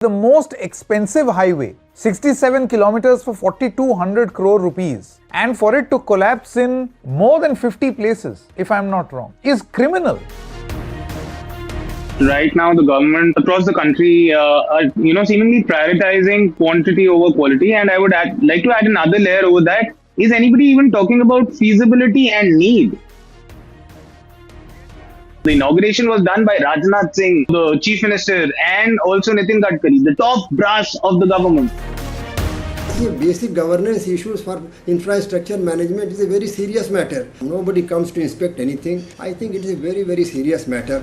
The most expensive highway, 67 kilometers for 4,200 crore rupees, and for it to collapse in more than 50 places, if I'm not wrong, is criminal. Right now, the government across the country are, seemingly prioritizing quantity over quality. And I would like to add another layer over that. Is anybody even talking about feasibility and need? The inauguration was done by Rajnath Singh, the Chief Minister, and also Nitin Gadkari, the top brass of the government. Basic governance issues for infrastructure management is a very serious matter. Nobody comes to inspect anything. I think it is a very, very serious matter.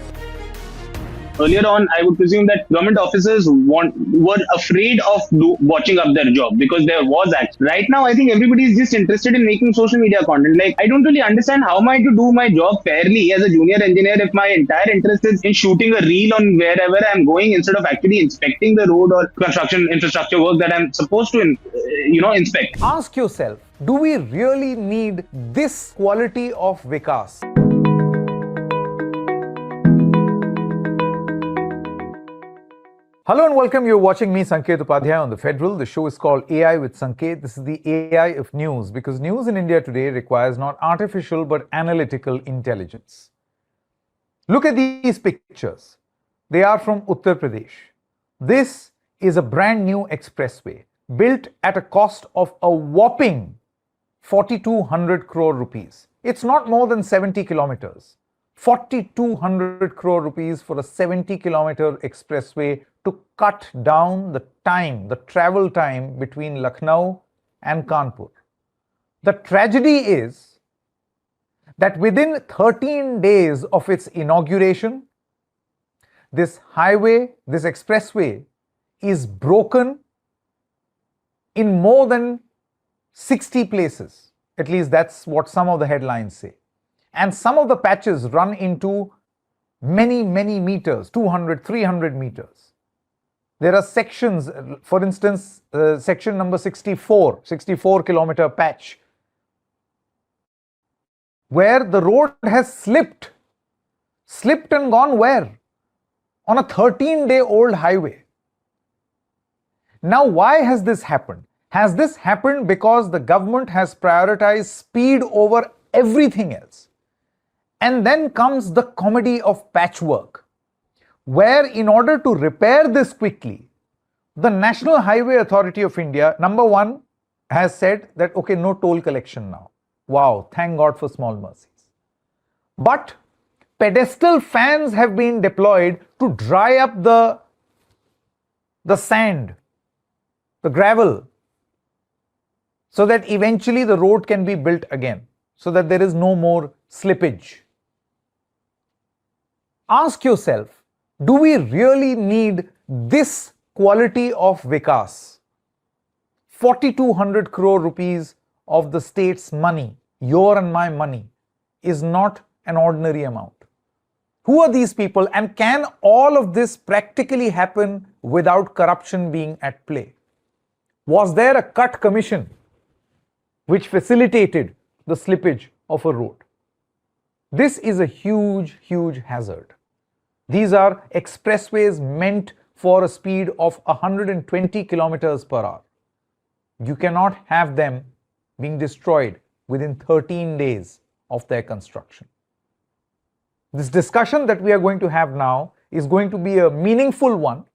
Earlier on, I would presume that government officers were afraid of watching up their job because there was action. Right now, I think everybody is just interested in making social media content. Like, I don't really understand how am I to do my job fairly as a junior engineer if my entire interest is in shooting a reel on wherever I'm going instead of actually inspecting the road or construction infrastructure work that I'm supposed to, inspect. Ask yourself, do we really need this quality of Vikas? Hello and welcome. You're watching me, Sanket Upadhyay, on TheFederal. The show is called AI with Sanket. This is the AI of news because news in India today requires not artificial but analytical intelligence. Look at these pictures. They are from Uttar Pradesh. This is a brand new expressway built at a cost of a whopping 4,200 crore rupees. It's not more than 70 kilometers. 4,200 crore rupees for a 70-kilometer expressway to cut down the travel time between Lucknow and Kanpur. The tragedy is that within 13 days of its inauguration, this highway, this expressway is broken in more than 60 places. At least that's what some of the headlines say. And some of the patches run into many, many meters, 200, 300 meters. There are sections, for instance, section number 64 kilometer patch, where the road has slipped and gone where? On a 13-day-old highway. Now, why has this happened? Has this happened because the government has prioritized speed over everything else? And then comes the comedy of patchwork, where in order to repair this quickly, the National Highway Authority of India, number one, has said that, okay, no toll collection now. Wow, thank God for small mercies. But pedestal fans have been deployed to dry up the sand, the gravel, so that eventually the road can be built again, so that there is no more slippage. Ask yourself, do we really need this quality of Vikas? 4,200 crore rupees of the state's money, your and my money, is not an ordinary amount. Who are these people, and can all of this practically happen without corruption being at play? Was there a cut commission which facilitated the slippage of a road? This is a huge, huge hazard. These are expressways meant for a speed of 120 kilometers per hour. You cannot have them being destroyed within 13 days of their construction. This discussion that we are going to have now is going to be a meaningful one.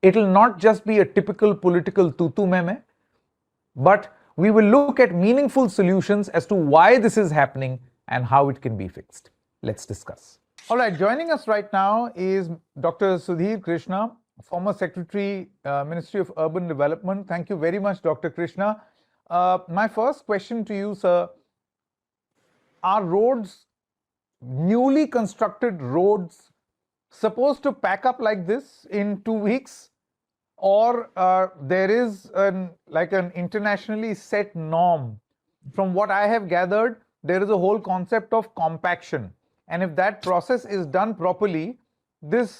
It will not just be a typical political tutu meme, but we will look at meaningful solutions as to why this is happening and how it can be fixed. Let's discuss. All right, joining us right now is Dr. Sudhir Krishna, former Secretary, Ministry of Urban Development. Thank you very much, Dr. Krishna. My first question to you, sir, are roads, newly constructed roads, supposed to pack up like this in 2 weeks? Or there is an internationally set norm? From what I have gathered, there is a whole concept of compaction. And if that process is done properly, this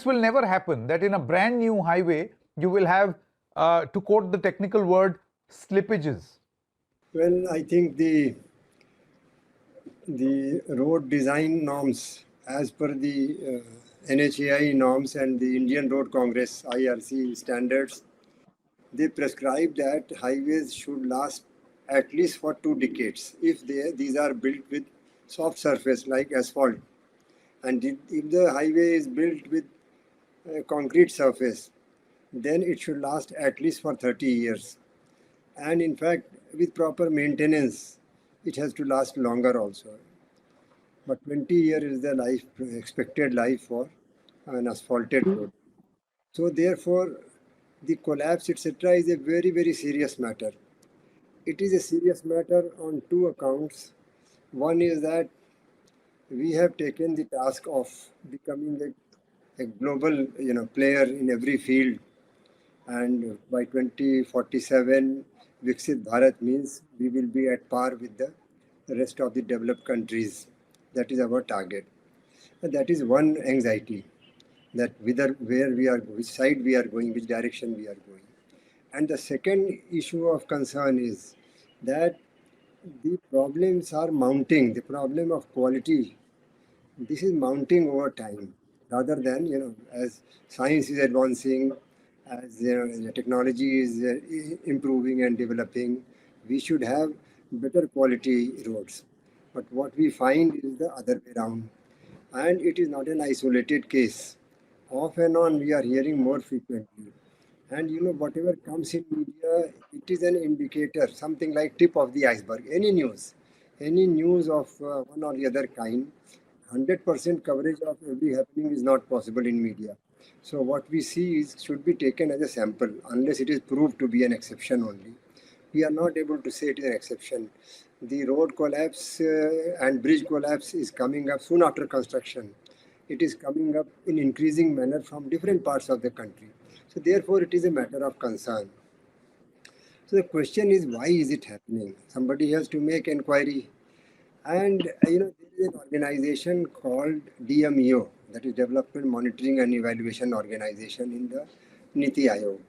will never happen, that in a brand new highway, you will have, to quote the technical word, slippages. Well, I think the road design norms as per the NHAI norms and the Indian Road Congress IRC standards, they prescribe that highways should last at least for 2 decades if these are built with soft surface like asphalt. And if the highway is built with a concrete surface, then it should last at least for 30 years. And in fact, with proper maintenance, it has to last longer also. But 20 years is the life expected life for an asphalted road. So therefore, the collapse, etc., is a very, very serious matter. It is a serious matter on two accounts. One is that we have taken the task of becoming a global, player in every field, and by 2047, Viksit Bharat means we will be at par with the rest of the developed countries. That is our target. And that is one anxiety, that where we are, which side we are going, which direction we are going. And the second issue of concern is that the problems are mounting. The problem of quality, this is mounting over time, rather than, as science is advancing, as the technology is improving and developing, we should have better quality roads. But what we find is the other way around. And it is not an isolated case. Off and on, we are hearing more frequently. And whatever comes in media, it is an indicator, something like tip of the iceberg. Any news of one or the other kind, 100% coverage of every happening is not possible in media. So what we see should be taken as a sample, unless it is proved to be an exception only. We are not able to say it is an exception. The road collapse and bridge collapse is coming up soon after construction. It is coming up in increasing manner from different parts of the country. So therefore, it is a matter of concern. So the question is, why is it happening? Somebody has to make inquiry. And there is an organization called DMEO, that is Development Monitoring and Evaluation Organization in the Niti Aayog.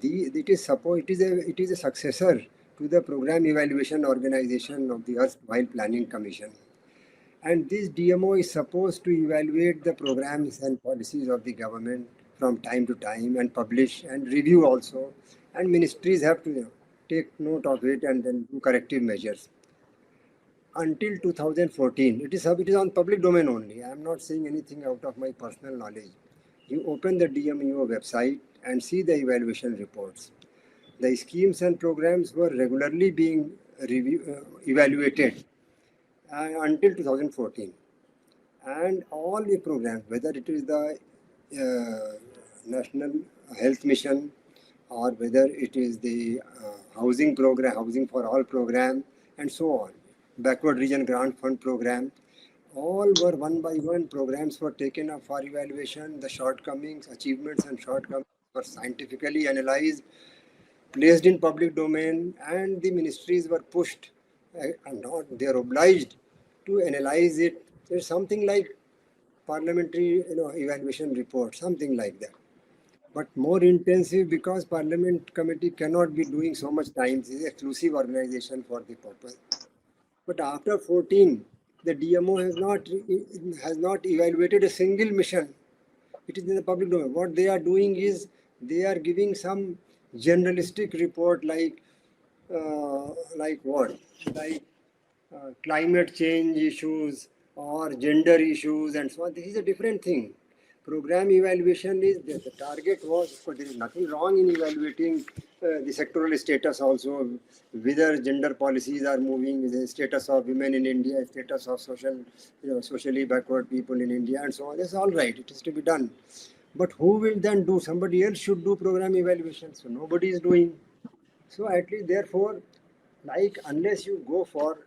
It is a successor to the Program Evaluation Organization of the Erstwhile Planning Commission. And this DMO is supposed to evaluate the programs and policies of the government from time to time and publish and review also. And ministries have to take note of it and then do corrective measures. Until 2014, it is on public domain only. I am not saying anything out of my personal knowledge. You open the DMEO website and see the evaluation reports. The schemes and programs were regularly being evaluated until 2014. And all the programs, whether it is the National Health Mission or whether it is the housing program, Housing for All program, and so on, Backward Region Grant Fund program, all were one by one programs were taken up for evaluation. The shortcomings, achievements and shortcomings were scientifically analyzed, placed in public domain, and the ministries were pushed and not, they are obliged to analyze it. There's something like parliamentary evaluation report, something like that. But more intensive, because Parliament Committee cannot be doing so much time. This is exclusive organization for the purpose. But after 14, the DMO has not evaluated a single mission. It is in the public domain. What they are doing is they are giving some generalistic report like what? Like climate change issues or gender issues and so on. This is a different thing. Program evaluation is the target was, of course, there is nothing wrong in evaluating the sectoral status also, whether gender policies are moving, the status of women in India, status of socially backward people in India, and so on. That's all right. It is to be done. But who will then do? Somebody else should do program evaluation. So nobody is doing. So at least, therefore, unless you go for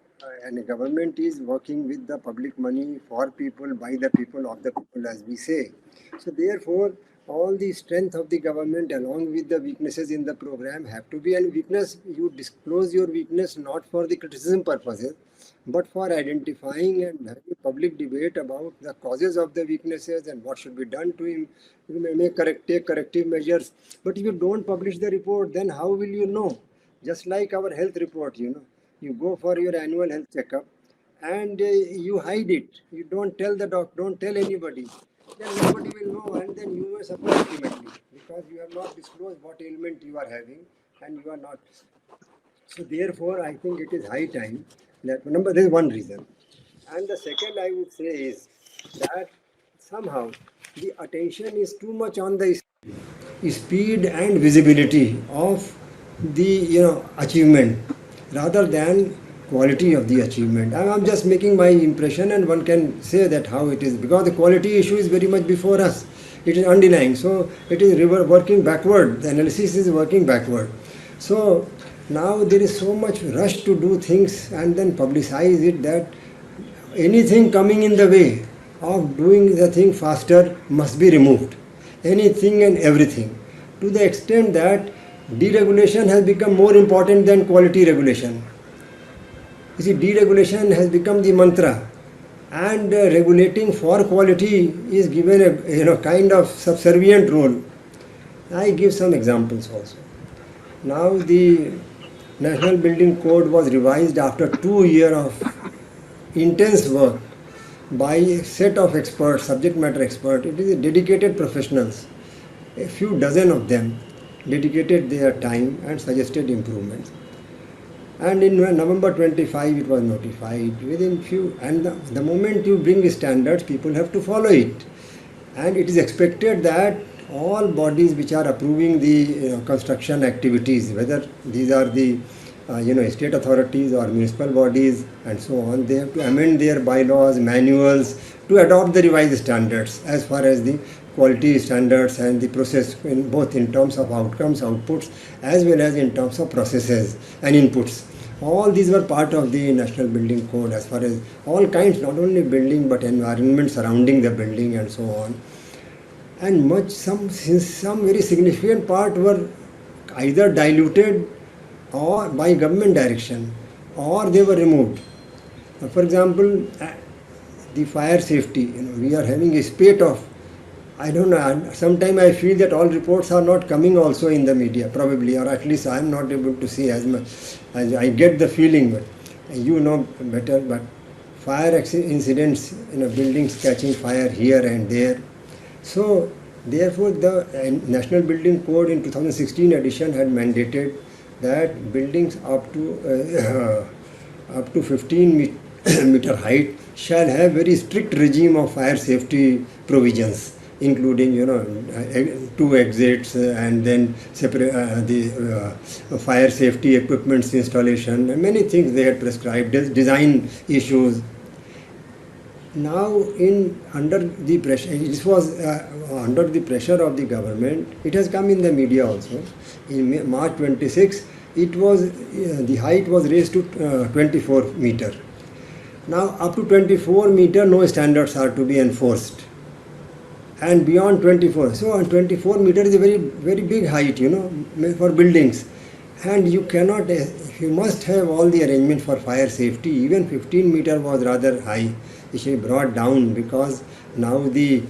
and the government is working with the public money for people, by the people, of the people, as we say. So therefore, all the strength of the government along with the weaknesses in the program have to be, and weakness, you disclose your weakness not for the criticism purposes, but for identifying and having public debate about the causes of the weaknesses and what should be done to him. You may take corrective measures. But if you don't publish the report, then how will you know? Just like our health report, you go for your annual health checkup and you hide it. You don't tell the doctor, don't tell anybody. then nobody will know, and then you will suffer ultimately because you have not disclosed what ailment you are having, and you are not. So therefore, I think it is high time that number. This is one reason, and the second I would say is that somehow the attention is too much on the speed and visibility of the achievement rather than quality of the achievement. I'm just making my impression, and one can say that how it is because the quality issue is very much before us. It is underlying, so it is working backward. The analysis is working backward. So now there is so much rush to do things and then publicize it that anything coming in the way of doing the thing faster must be removed. Anything and everything. To the extent that deregulation has become more important than quality regulation. You see, deregulation has become the mantra, and regulating for quality is given a kind of subservient role. I give some examples also. Now the National Building Code was revised after 2 years of intense work by a set of experts, subject matter experts. It is dedicated professionals. A few dozen of them dedicated their time and suggested improvements. And in November 25 it was notified within few, and the moment you bring standards, people have to follow it. And it is expected that all bodies which are approving the construction activities, whether these are the state authorities or municipal bodies and so on, they have to amend their bylaws, manuals to adopt the revised standards as far as the quality standards and the process, both in terms of outcomes, outputs, as well as in terms of processes and inputs. All these were part of the National Building Code as far as all kinds, not only building but environment surrounding the building and so on. And some very significant part were either diluted or by government direction, or they were removed. For example, the fire safety, we are having a spate of, I don't know, sometimes I feel that all reports are not coming also in the media, probably, or at least I am not able to see as much as I get the feeling, but you know better, but fire incidents, buildings catching fire here and there. So therefore the National Building Code in 2016 edition had mandated that buildings up to 15 meter height shall have very strict regime of fire safety provisions, including 2 exits and then separate the fire safety equipments installation and many things they had prescribed as design issues. Now under the pressure, this was under the pressure of the government, it has come in the media also. In March 26, it was the height was raised to 24 meter. Now up to 24 meter no standards are to be enforced, and beyond 24, so on 24 meter is a very big height for buildings, and you cannot, you must have all the arrangement for fire safety. Even 15 meter was rather high. It should be brought down because now the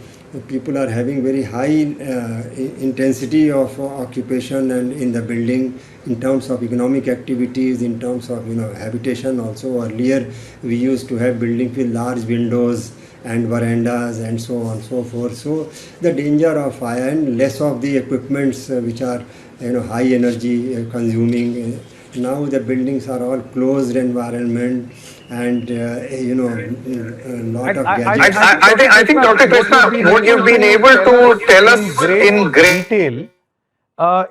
people are having very high intensity of occupation and in the building, in terms of economic activities, in terms of habitation also. Earlier we used to have buildings with large windows and verandas and so on and so forth. So the danger of fire and less of the equipments which are high energy consuming. Now the buildings are all closed environment, and a lot of gadgets. I think Dr. Krishna, what you've been able to tell us in great detail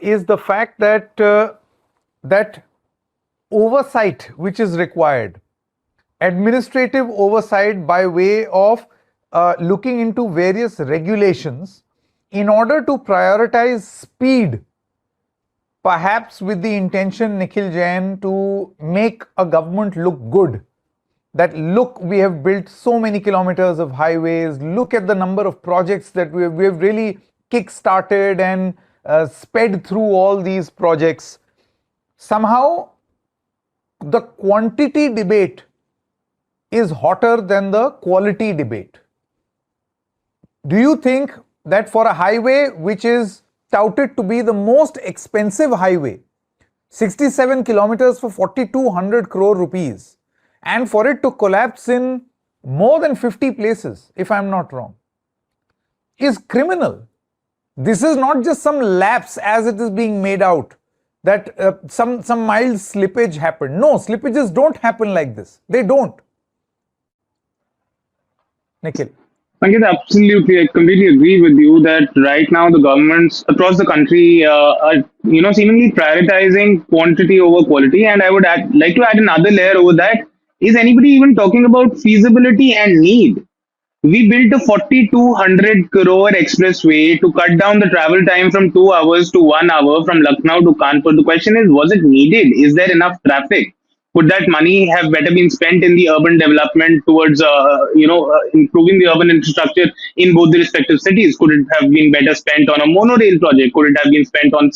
is the fact that that oversight which is required, administrative oversight by way of looking into various regulations in order to prioritize speed, perhaps with the intention, Nikhil Jain, to make a government look good. That look, we have built so many kilometers of highways, look at the number of projects that we have really kick-started and sped through all these projects. Somehow the quantity debate is hotter than the quality debate. Do you think that for a highway which is touted to be the most expensive highway, 67 kilometers for 4,200 crore rupees, and for it to collapse in more than 50 places, if I'm not wrong, is criminal. This is not just some lapse as it is being made out, that some mild slippage happened. No, slippages don't happen like this. They don't. Nikhil. Sanket, absolutely. I completely agree with you that right now the governments across the country are, seemingly prioritizing quantity over quality. And I would like to add another layer over that. Is anybody even talking about feasibility and need? We built a 4,200 crore expressway to cut down the travel time from 2 hours to 1 hour from Lucknow to Kanpur. The question is, was it needed? Is there enough traffic? Could that money have better been spent in the urban development towards, improving the urban infrastructure in both the respective cities? Could it have been better spent on a monorail project? Could it have been spent on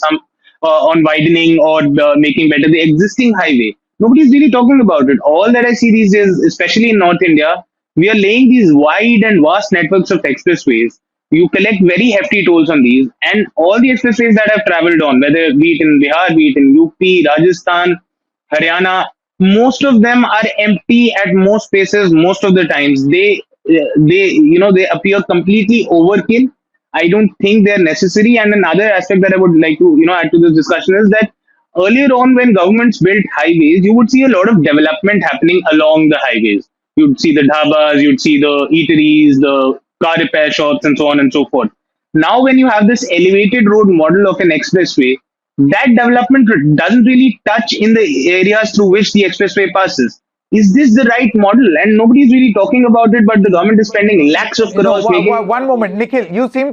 on widening or making better the existing highway? Nobody's really talking about it. All that I see these days, especially in North India, we are laying these wide and vast networks of expressways. You collect very hefty tolls on these, and all the expressways that I've traveled on, whether be it in Bihar, be it in UP, Rajasthan, Haryana, most of them are empty at most places. Most of the times, they appear completely overkill. I don't think they're necessary. And another aspect that I would like to add to this discussion is that earlier on, when governments built highways, you would see a lot of development happening along the highways. You'd see the dhabas, you'd see the eateries, the car repair shops, and so on and so forth. Now, when you have this elevated road model of an expressway, that development doesn't really touch in the areas through which the expressway passes. Is this the right model? And nobody's really talking about it, but the government is spending lakhs of crores. One moment, Nikhil. You seem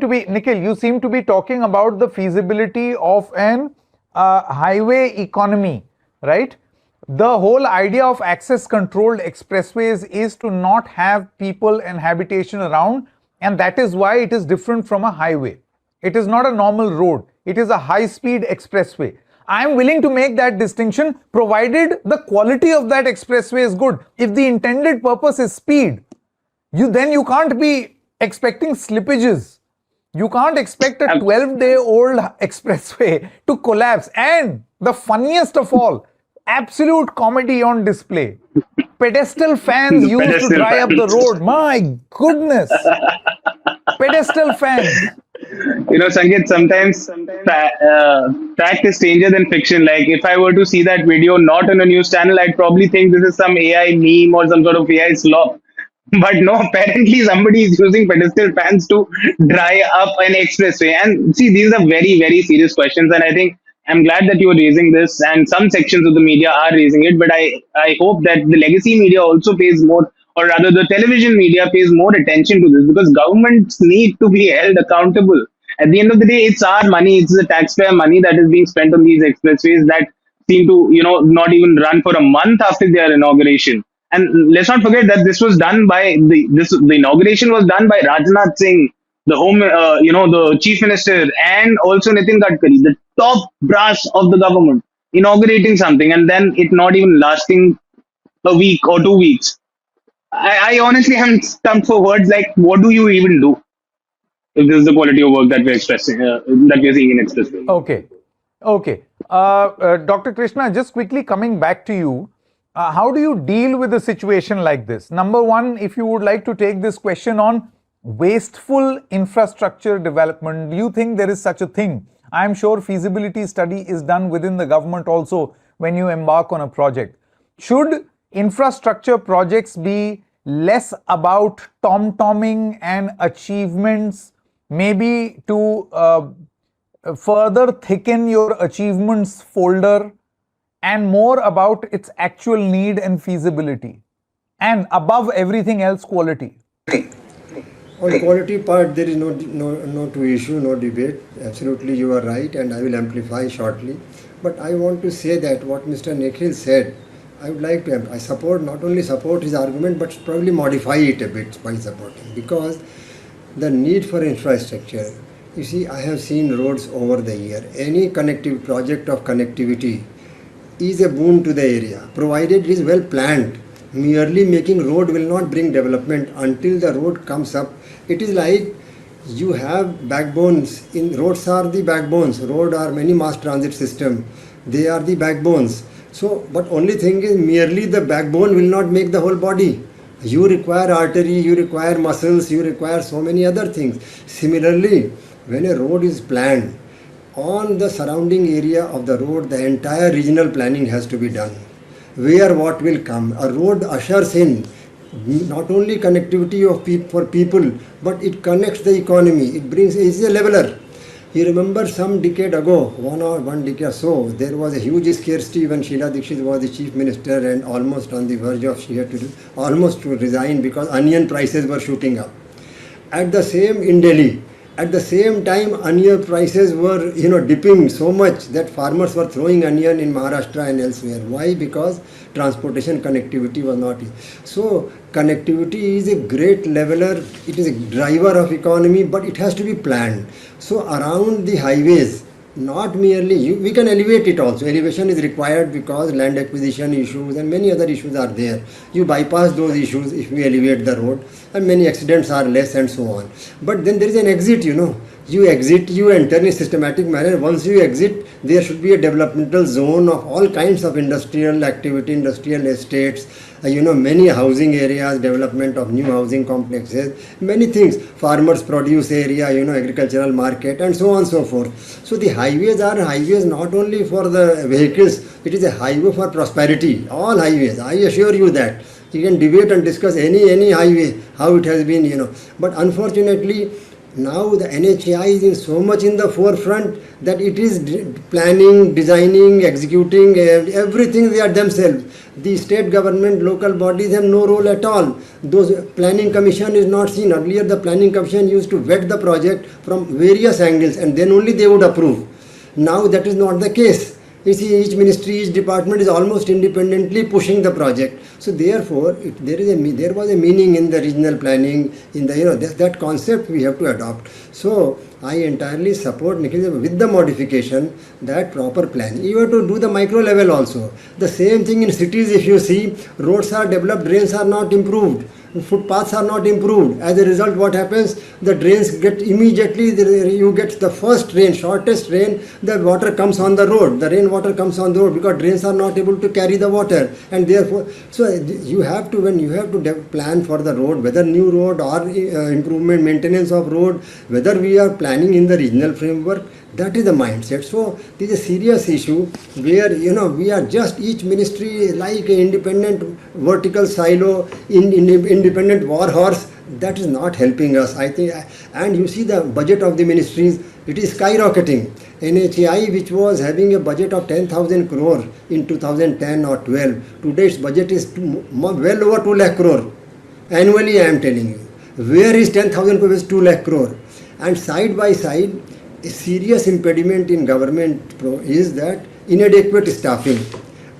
to be talking about the feasibility of an highway economy, right? The whole idea of access controlled expressways is to not have people and habitation around, and that is why it is different from a highway. It is not a normal road. It is a high-speed expressway. I am willing to make that distinction provided the quality of that expressway is good. If the intended purpose is speed, you can't be expecting slippages. You can't expect a 12-day-old expressway to collapse. And the funniest of all, absolute comedy on display. Pedestal fans used to dry up the road. My goodness. Pedestal fans. Sanket, sometimes fact is stranger than fiction. Like, if I were to see that video not on a news channel, I'd probably think this is some AI meme or some sort of AI slop. But no, apparently somebody is using pedestal fans to dry up an expressway. And see, these are very, very serious questions. And I think I'm glad that you are raising this, and some sections of the media are raising it. But I hope that the legacy media also pays more, or rather the television media pays more attention to this, because governments need to be held accountable. At the end of the day, it's our money, it's the taxpayer money that is being spent on these expressways that seem to, not even run for a month after their inauguration. And let's not forget that this was done by the inauguration was done by Rajnath Singh, the the chief minister, and also Nitin Gadkari, the top brass of the government, inaugurating something and then it not even lasting a week or 2 weeks. I honestly am stumped for words. Like, what do you even do if this is the quality of work that we're expressing, that we're seeing in Expressway? Okay. Dr. Krishna, just quickly coming back to you, how do you deal with a situation like this? Number one, if you would like to take this question on wasteful infrastructure development, do you think there is such a thing? I am sure feasibility study is done within the government also when you embark on a project. Should infrastructure projects be less about tom-tomming and achievements, maybe to further thicken your achievements folder, and more about its actual need and feasibility, and above everything else, quality? On quality part, there is no to issue, no debate. Absolutely, you are right, and I will amplify shortly. But I want to say that what Mr. Nikhil said, I would like to, not only support his argument, but probably modify it a bit by supporting, because the need for infrastructure, you see, I have seen roads over the year. Any connective project of connectivity is a boon to the area, provided it is well planned. Merely making road will not bring development until the road comes up. It is like you have backbones. Roads are the backbones. Road are many mass transit system. They are the backbones. So, but only thing is, merely the backbone will not make the whole body. You require artery, you require muscles, you require so many other things. Similarly, when a road is planned, on the surrounding area of the road, the entire regional planning has to be done. Where what will come. A road ushers in not only connectivity of for people, but it connects the economy. It brings, it's a leveler. You remember some decade ago, one decade or so, there was a huge scarcity when Sheila Dikshit was the chief minister and almost on the verge of she had to almost to resign because onion prices were shooting up. At the same in Delhi, at the same time onion prices were dipping so much that farmers were throwing onion in Maharashtra and elsewhere. Why? Because transportation connectivity was not. So connectivity is a great leveler, it is a driver of economy, but it has to be planned. So around the highways, not merely we can elevate it also. Elevation is required because land acquisition issues and many other issues are there. You bypass those issues if we elevate the road, and many accidents are less and so on. But then there is an exit. You exit, you enter in a systematic manner. Once you exit, there should be a developmental zone of all kinds of industrial activity, industrial estates, many housing areas, development of new housing complexes, many things, farmers produce area, agricultural market, and so on and so forth. So the highways are highways not only for the vehicles, it is a highway for prosperity. All highways, I assure you that. You can debate and discuss any highway, how it has been, but unfortunately, now the NHAI is so much in the forefront that it is planning, designing, executing, everything they are themselves. The state government, local bodies have no role at all. Those planning commission is not seen. Earlier the planning commission used to vet the project from various angles and then only they would approve. Now that is not the case. You see, each ministry, each department is almost independently pushing the project. So therefore, there was a meaning in the regional planning, in the that concept we have to adopt. So I entirely support Nikhil with the modification that proper plan. You have to do the micro level also. The same thing in cities. If you see, roads are developed, drains are not improved. Footpaths are not improved. As a result, what happens? The drains get immediately, you get the first rain, shortest rain, the water comes on the road. The rainwater comes on the road because drains are not able to carry the water. And therefore, so you have to, when you have to plan for the road, whether new road or improvement, maintenance of road, whether we are planning in the regional framework, that is the mindset. So this is a serious issue where we are just each ministry like an independent vertical silo, independent war horse. That is not helping us, I think. And you see the budget of the ministries, it is skyrocketing. NHAI, which was having a budget of 10,000 crore in 2010 or 12, today's budget is well over 2 lakh crore annually. I am telling you, where is 10,000 crore is 2 lakh crore? And side by side, a serious impediment in government is that inadequate staffing.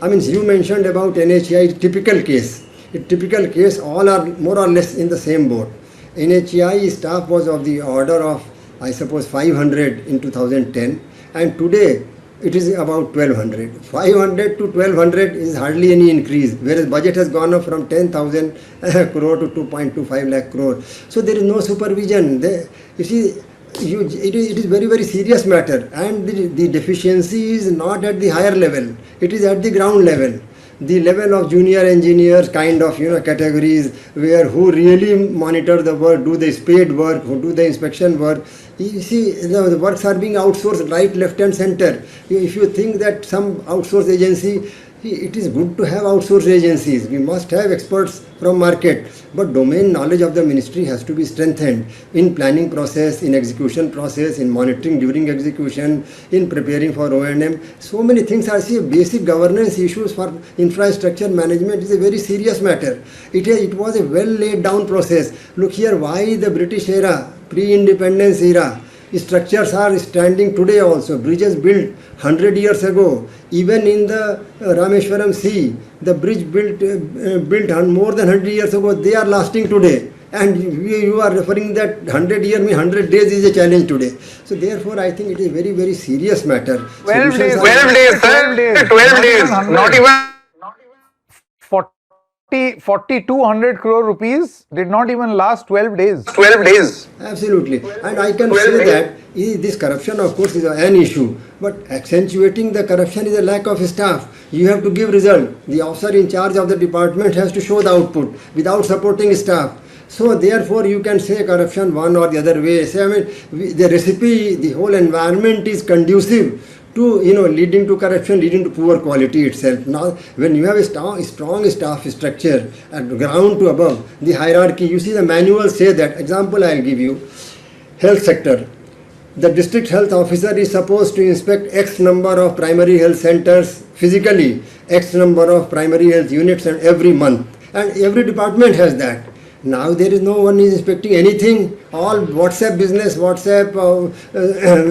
I mean, you mentioned about NHAI, typical case. A typical case, all are more or less in the same boat. NHAI staff was of the order of, I suppose, 500 in 2010, and today it is about 1200. 500 to 1200 is hardly any increase, whereas budget has gone up from 10,000 crore to 2.25 lakh crore. So there is no supervision. You see, it is very, very serious matter, and the deficiency is not at the higher level, it is at the ground level. The level of junior engineers kind of categories where who really monitor the work, do the spade work, who do the inspection work. You see, the works are being outsourced right, left and center. If you think that some outsource agency, it is good to have outsourced agencies. We must have experts from market, but domain knowledge of the ministry has to be strengthened in planning process, in execution process, in monitoring during execution, in preparing for O&M. So many things are basic governance issues for infrastructure management is a very serious matter. It was a well laid down process. Look here, why the British era, pre-independence era, structures are standing today also. Bridges built 100 years ago. Even in the Rameshwaram Sea, the bridge built more than 100 years ago, they are lasting today. And you are referring that 100 years, 100 days is a challenge today. So therefore, I think it is a very, very serious matter. 12 days, 12 days, sir. 12 days, not even 40 200 crore rupees did not even last 12 days. 12 days. Absolutely. And I can say that this corruption, of course, is an issue. But accentuating the corruption is a lack of staff. You have to give result. The officer in charge of the department has to show the output without supporting staff. So therefore, you can say corruption one or the other way. Say, I mean, the recipe, the whole environment is conducive to leading to corruption, leading to poor quality itself. Now, when you have a strong staff structure at ground to above, the hierarchy, you see the manuals say that. Example I'll give you, health sector. The district health officer is supposed to inspect X number of primary health centers physically, X number of primary health units, and every month. And every department has that. Now there is no one is inspecting anything. All WhatsApp business, WhatsApp,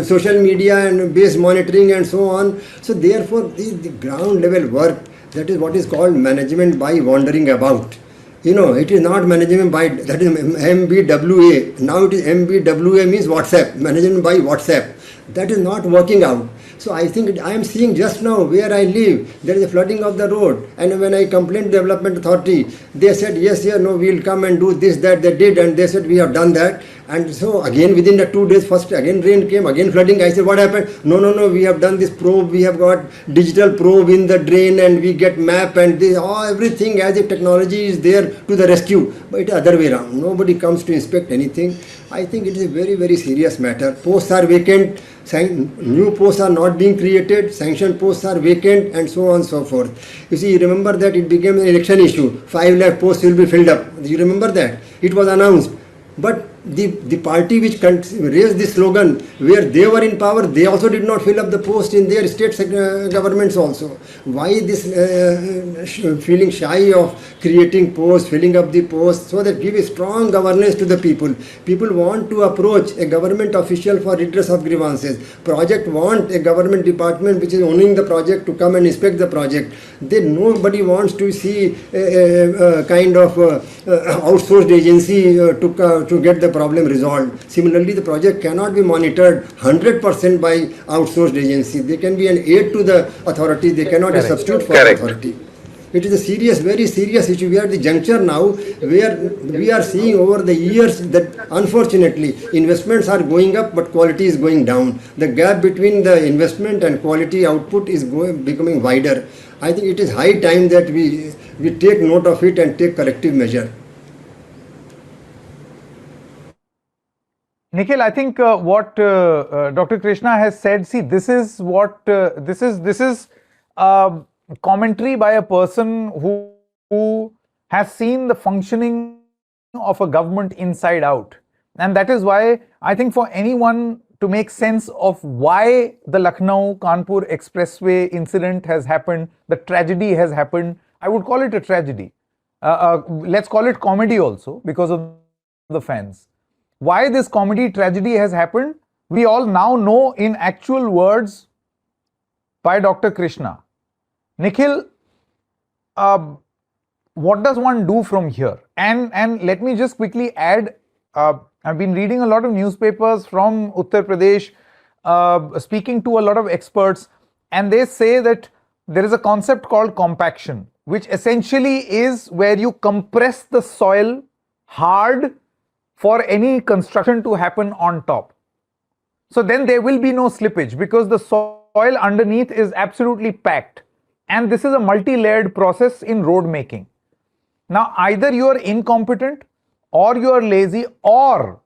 social media and base monitoring and so on. So therefore, the ground level work, that is what is called management by wandering about. It is not management by, that is MBWA. Now it is MBWA means WhatsApp, management by WhatsApp. That is not working out. So I think I am seeing just now where I live, there is a flooding of the road. And when I complained to Development Authority, they said, yes, no, we will come and do this, that. They did, and they said, we have done that. And so again, within the 2 days, first again rain came, again flooding. I said, what happened? No, we have done this probe. We have got digital probe in the drain, and we get map, and this, everything as if technology is there to the rescue. But it's the other way around. Nobody comes to inspect anything. I think it is a very, very serious matter. Posts are vacant. New posts are not being created, sanctioned posts are vacant, and so on and so forth. You see, remember that it became an election issue. 5 lakh posts will be filled up. You remember that? It was announced. But the party which raised this slogan, where they were in power, they also did not fill up the post in their state governments also. Why this feeling shy of creating posts, filling up the posts, so that give a strong governance to the people. People want to approach a government official for redress of grievances. Project want a government department which is owning the project to come and inspect the project. Nobody wants to see a kind of outsourced agency to get the problem resolved. Similarly, the project cannot be monitored 100% by outsourced agency. They can be an aid to the authority. They cannot be a substitute for the authority. It is a serious, very serious issue. We are at the juncture now where we are seeing over the years that unfortunately investments are going up but quality is going down. The gap between the investment and quality output is becoming wider. I think it is high time that we take note of it and take corrective measure. Nikhil, I think what Dr. Krishna has said, see, this is what this is commentary by a person who has seen the functioning of a government inside out. And that is why I think for anyone to make sense of why the Lucknow-Kanpur Expressway incident has happened, the tragedy has happened, I would call it a tragedy. Let's call it comedy also because of the fans. Why this comedy tragedy has happened, we all now know in actual words by Dr. Krishna. Nikhil, what does one do from here? And let me just quickly add, I've been reading a lot of newspapers from Uttar Pradesh, speaking to a lot of experts, and they say that there is a concept called compaction, which essentially is where you compress the soil hard for any construction to happen on top. So then there will be no slippage because the soil underneath is absolutely packed. And this is a multi-layered process in road making. Now, either you are incompetent or you are lazy or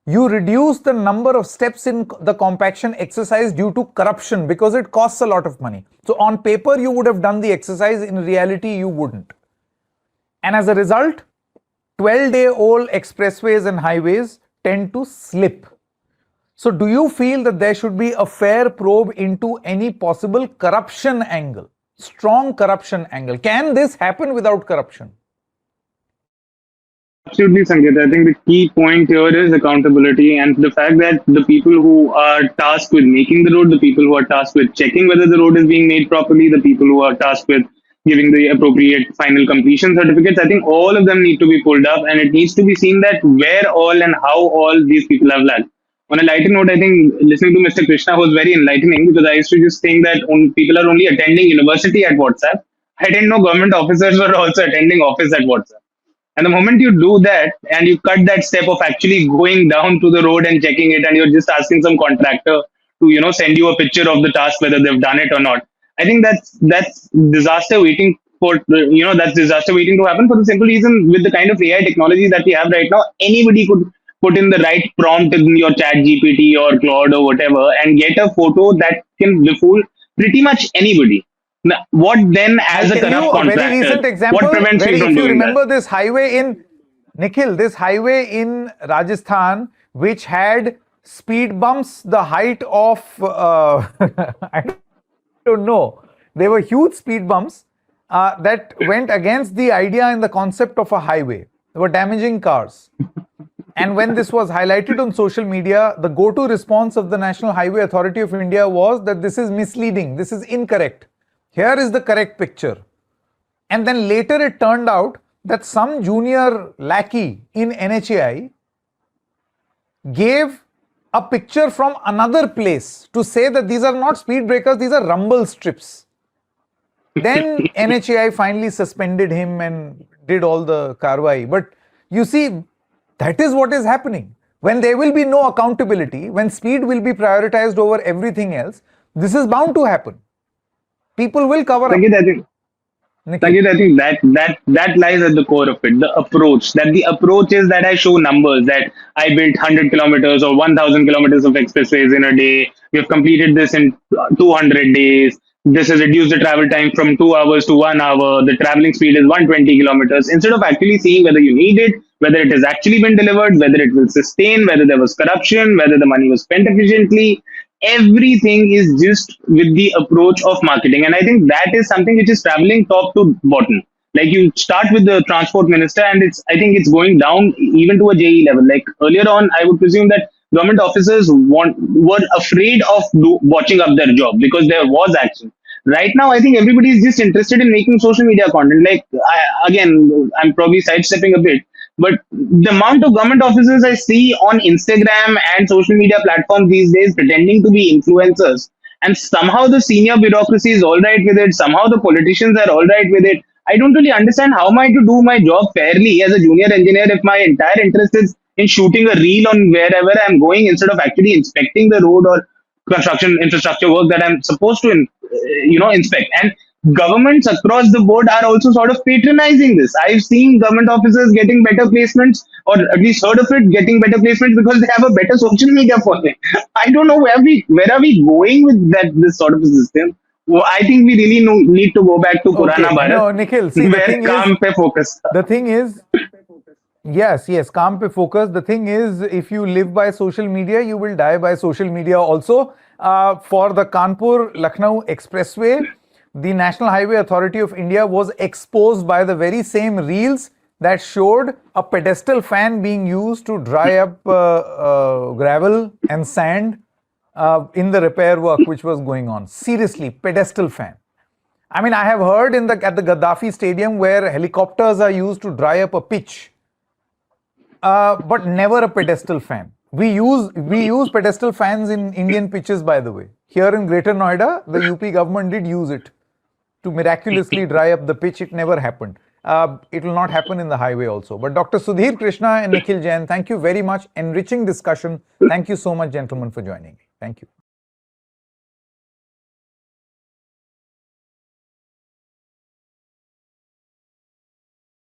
you reduce the number of steps in the compaction exercise due to corruption because it costs a lot of money. So on paper, you would have done the exercise. In reality, you wouldn't. And as a result, 12-day-old expressways and highways tend to slip. So do you feel that there should be a fair probe into any possible corruption angle, strong corruption angle? Can this happen without corruption? Absolutely, Sanket. I think the key point here is accountability and the fact that the people who are tasked with making the road, the people who are tasked with checking whether the road is being made properly, the people who are tasked with giving the appropriate final completion certificates, I think all of them need to be pulled up and it needs to be seen that where all and how all these people have lagged. On a lighter note, I think listening to Mr. Krishna was very enlightening because I used to just think that people are only attending university at WhatsApp. I didn't know government officers were also attending office at WhatsApp. And the moment you do that and you cut that step of actually going down to the road and checking it, and you're just asking some contractor to, send you a picture of the task, whether they've done it or not. I think that's disaster waiting for, that's disaster waiting to happen for the simple reason with the kind of AI technology that we have right now, anybody could put in the right prompt in your chat GPT or Claude or whatever and get a photo that can befool pretty much anybody. Now, what then, as a I'll tell you corrupt a very contractor, recent example. what prevents me from If you doing that? remember this highway in Nikhil, this highway in Rajasthan, which had speed bumps the height of I don't know. They were huge speed bumps that went against the idea and the concept of a highway. They were damaging cars. And when this was highlighted on social media, the go-to response of the National Highway Authority of India was that this is misleading, this is incorrect. Here is the correct picture. And then later it turned out that some junior lackey in NHAI gave a picture from another place to say that these are not speed breakers, these are rumble strips. Then NHAI finally suspended him and did all the karwai. But you see, that is what is happening. When there will be no accountability, when speed will be prioritized over everything else, this is bound to happen. People will cover up. Sanket, I think that lies at the core of it. The approach. That the approach is that I show numbers that I built 100 kilometers or 1,000 kilometers of expressways in a day. We have completed this in 200 days. This has reduced the travel time from 2 hours to 1 hour. The traveling speed is 120 kilometers. Instead of actually seeing whether you need it, whether it has actually been delivered, whether it will sustain, whether there was corruption, whether the money was spent efficiently, everything is just with the approach of marketing. And I think that is something which is traveling top to bottom. Like you start with the transport minister, and I think it's going down even to a JE level. Like earlier on, I would presume that government officers were afraid of watching up their job because there was action. Right now, I think everybody is just interested in making social media content. Like I'm probably sidestepping a bit, but the amount of government officers I see on Instagram and social media platforms these days pretending to be influencers, and somehow the senior bureaucracy is all right with it, somehow the politicians are all right with it. I don't really understand how am I to do my job fairly as a junior engineer if my entire interest is in shooting a reel on wherever I'm going instead of actually inspecting the road or construction infrastructure work that I'm supposed to, inspect. And governments across the board are also sort of patronizing this. I've seen government officers getting better placements, or at least heard of it, getting better placements because they have a better social media following. I don't know where are we going with this sort of a system. Well, I think we really need to go back to Purana Bharat. No, Nikhil, see, where calm pe focus. The thing is, yes, calm pe focus. The thing is, if you live by social media, you will die by social media also. For the Kanpur-Lucknow Expressway, the National Highway Authority of India was exposed by the very same reels that showed a pedestal fan being used to dry up gravel and sand in the repair work which was going on. Seriously, pedestal fan. I mean, I have heard at the Gaddafi Stadium where helicopters are used to dry up a pitch, but never a pedestal fan. We use pedestal fans in Indian pitches, by the way. Here in Greater Noida, the UP government did use it to miraculously dry up the pitch. It never happened. It will not happen in the highway also. But Dr. Sudhir Krishna and Nikhil Jain, thank you very much. Enriching discussion. Thank you so much, gentlemen, for joining me. Thank you.